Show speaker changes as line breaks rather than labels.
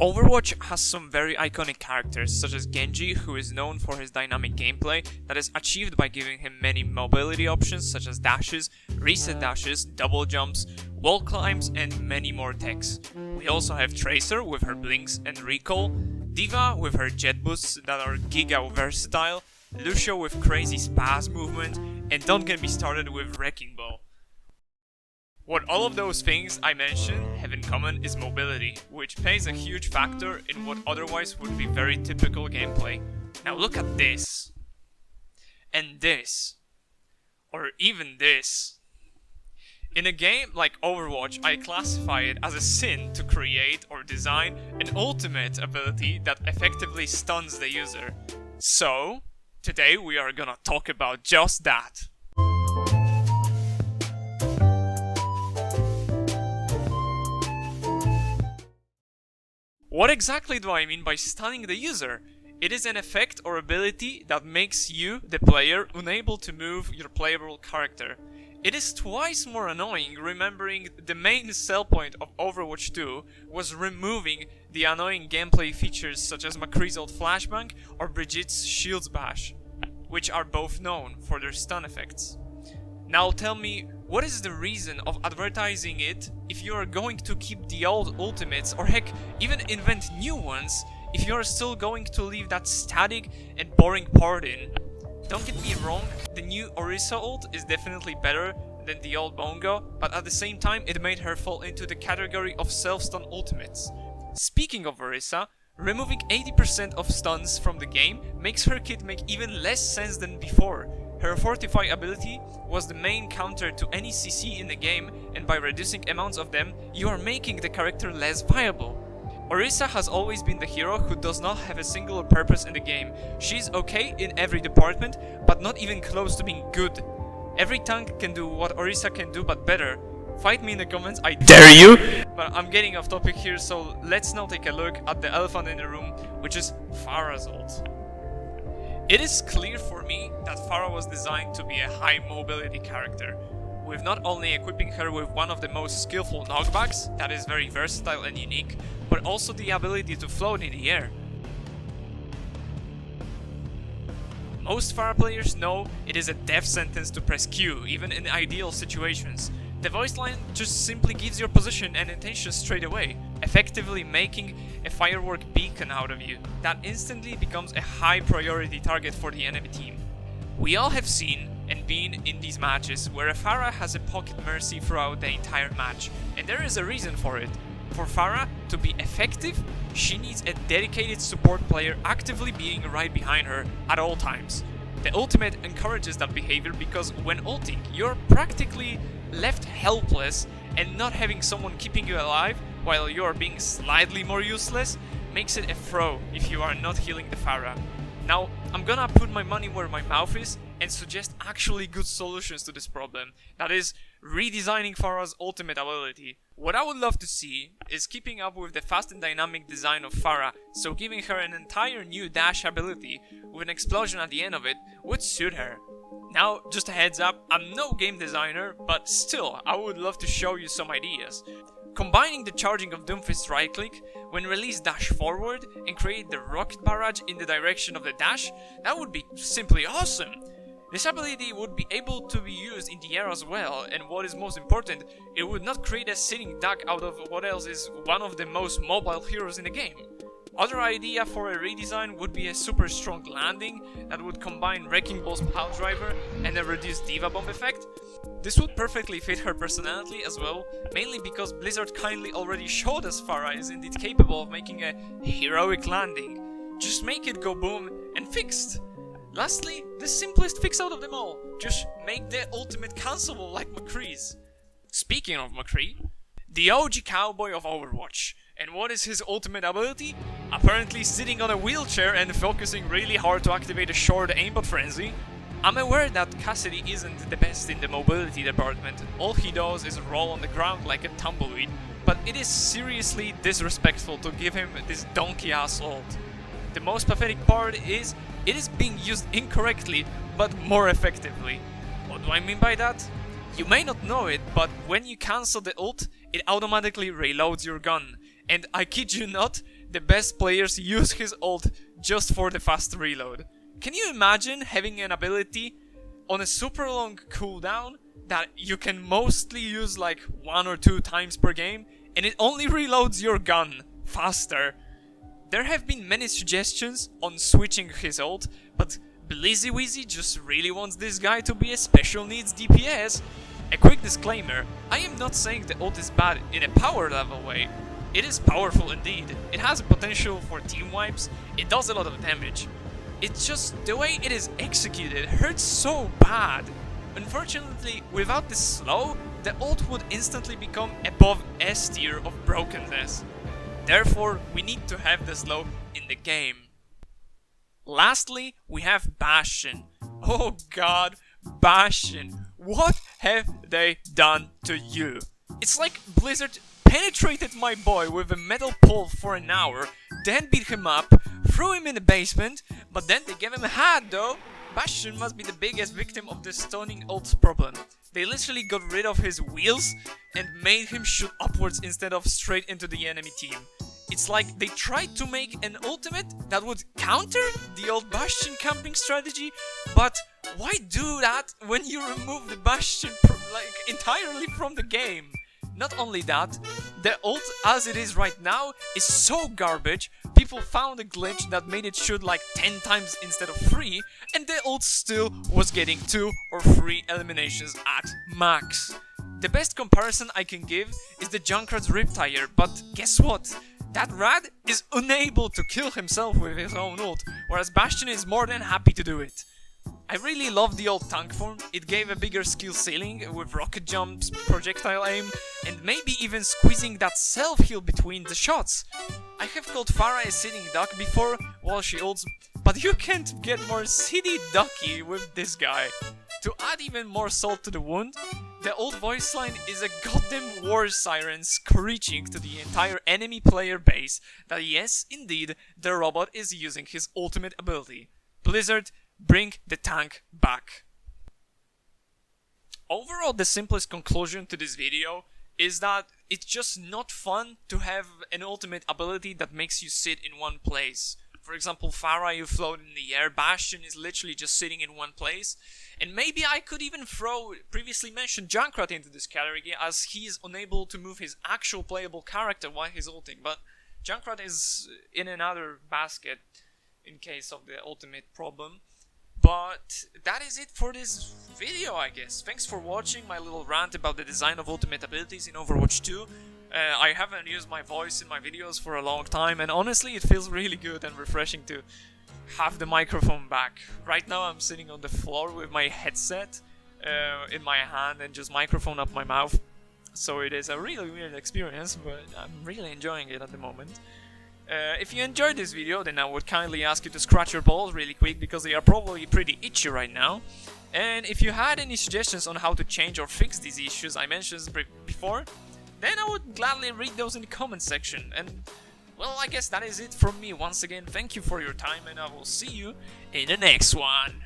Overwatch has some very iconic characters, such as Genji, who is known for his dynamic gameplay that is achieved by giving him many mobility options such as dashes, reset dashes, double jumps, wall climbs, and many more techs. We also have Tracer with her blinks and recall, D.Va with her jet boosts that are giga versatile, Lucio with crazy spaz movement, and don't get me started with Wrecking Ball. What all of those things I mentioned have in common is mobility, which plays a huge factor in what otherwise would be very typical gameplay. Now look at this. And this. Or even this. In a game like Overwatch, I classify it as a sin to create or design an ultimate ability that effectively stuns the user. So, today we are gonna talk about just that. What exactly do I mean by stunning the user? It is an effect or ability that makes you, the player, unable to move your playable character. It is twice more annoying remembering the main sell point of Overwatch 2 was removing the annoying gameplay features such as McCree's ult flashbang or Brigitte's shields bash, which are both known for their stun effects. Now tell me, what is the reason of advertising it if you are going to keep the old ultimates or heck, even invent new ones if you are still going to leave that static and boring part in? Don't get me wrong, the new Orisa ult is definitely better than the old Bongo, but at the same time it made her fall into the category of self-stun ultimates. Speaking of Orisa, removing 80% of stuns from the game makes her kit make even less sense than before. Her Fortify ability was the main counter to any CC in the game, and by reducing amounts of them, you are making the character less viable. Orisa has always been the hero who does not have a singular purpose in the game. She's okay in every department, but not even close to being good. Every tank can do what Orisa can do, but better. Fight me in the comments, I dare you! But I'm getting off topic here, so let's now take a look at the elephant in the room, which is Pharah's ult. It is clear for me that Pharah was designed to be a high mobility character, with not only equipping her with one of the most skillful knockbacks that is very versatile and unique, but also the ability to float in the air. Most Pharah players know it is a death sentence to press Q, even in ideal situations. The voice line just simply gives your position and intention straight away, effectively making a firework beacon out of you that instantly becomes a high priority target for the enemy team. We all have seen and been in these matches where a Pharah has a pocket mercy throughout the entire match, and there is a reason for it. For Pharah to be effective, she needs a dedicated support player actively being right behind her at all times. The ultimate encourages that behavior because when ulting, you're practically left helpless, and not having someone keeping you alive while you're being slightly more useless makes it a throw if you are not healing the Pharah. Now, I'm gonna put my money where my mouth is and suggest actually good solutions to this problem, that is, redesigning Pharah's ultimate ability. What I would love to see is keeping up with the fast and dynamic design of Pharah, so giving her an entire new dash ability with an explosion at the end of it would suit her. Now, just a heads up, I'm no game designer, but still, I would love to show you some ideas. Combining the charging of Doomfist's right click, when released dash forward and create the rocket barrage in the direction of the dash, that would be simply awesome. This ability would be able to be used in the air as well, and what is most important, it would not create a sitting duck out of what else is one of the most mobile heroes in the game. Other idea for a redesign would be a super strong landing that would combine Wrecking Ball's power driver and a reduced D.Va bomb effect. This would perfectly fit her personality as well, mainly because Blizzard kindly already showed us Pharah is indeed capable of making a heroic landing. Just make it go boom and fixed. Lastly, the simplest fix out of them all, just make the ultimate cancelable like McCree's. Speaking of McCree, the OG cowboy of Overwatch. And what is his ultimate ability? Apparently sitting on a wheelchair and focusing really hard to activate a short aimbot frenzy. I'm aware that Cassidy isn't the best in the mobility department, all he does is roll on the ground like a tumbleweed, but it is seriously disrespectful to give him this donkey ass ult. The most pathetic part is, it is being used incorrectly, but more effectively. What do I mean by that? You may not know it, but when you cancel the ult, it automatically reloads your gun. And I kid you not, the best players use his ult just for the fast reload. Can you imagine having an ability on a super long cooldown that you can mostly use like 1 or 2 times per game, and it only reloads your gun faster? There have been many suggestions on switching his ult, but Blizzy Wheezy just really wants this guy to be a special needs DPS. A quick disclaimer, I am not saying the ult is bad in a power level way. It is powerful indeed, it has a potential for team wipes, it does a lot of damage. It's just the way it is executed hurts so bad. Unfortunately, without the slow, the ult would instantly become above S tier of brokenness. Therefore, we need to have the slow in the game. Lastly, we have Bastion. Oh god, Bastion. What have they done to you? It's like Blizzard penetrated my boy with a metal pole for an hour, then beat him up, threw him in the basement, but then they gave him a hat though. Bastion must be the biggest victim of the stoning ult problem. They literally got rid of his wheels and made him shoot upwards instead of straight into the enemy team. It's like they tried to make an ultimate that would counter the old Bastion camping strategy, but why do that when you remove the Bastion entirely from the game? Not only that, the ult as it is right now is so garbage, people found a glitch that made it shoot like 10 times instead of 3, and the ult still was getting 2 or 3 eliminations at max. The best comparison I can give is the Junkrat's Riptire, but guess what? That Rad is unable to kill himself with his own ult, whereas Bastion is more than happy to do it. I really love the old Tankq form, it gave a bigger skill ceiling with rocket jumps, projectile aim, and maybe even squeezing that self-heal between the shots. I have called Pharah a sitting duck before while she ults, but you can't get more city ducky with this guy. To add even more salt to the wound, the old voice line is a goddamn war siren screeching to the entire enemy player base that yes, indeed, the robot is using his ultimate ability. Blizzard, bring the Tankq back. Overall, the simplest conclusion to this video is that it's just not fun to have an ultimate ability that makes you sit in one place. For example, Pharah, you float in the air, Bastion is literally just sitting in one place. And maybe I could even throw previously mentioned Junkrat into this category, as he is unable to move his actual playable character while he's ulting, but Junkrat is in another basket in case of the ultimate problem. But that is it for this video, I guess. Thanks for watching my little rant about the design of ultimate abilities in Overwatch 2. I haven't used my voice in my videos for a long time, and honestly it feels really good and refreshing to have the microphone back. Right now I'm sitting on the floor with my headset in my hand and just microphone up my mouth. So it is a really weird experience, but I'm really enjoying it at the moment. If you enjoyed this video, then I would kindly ask you to scratch your balls really quick, because they are probably pretty itchy right now. And if you had any suggestions on how to change or fix these issues I mentioned before, then I would gladly read those in the comment section. And well, I guess that is it from me. Once again, thank you for your time, and I will see you in the next one.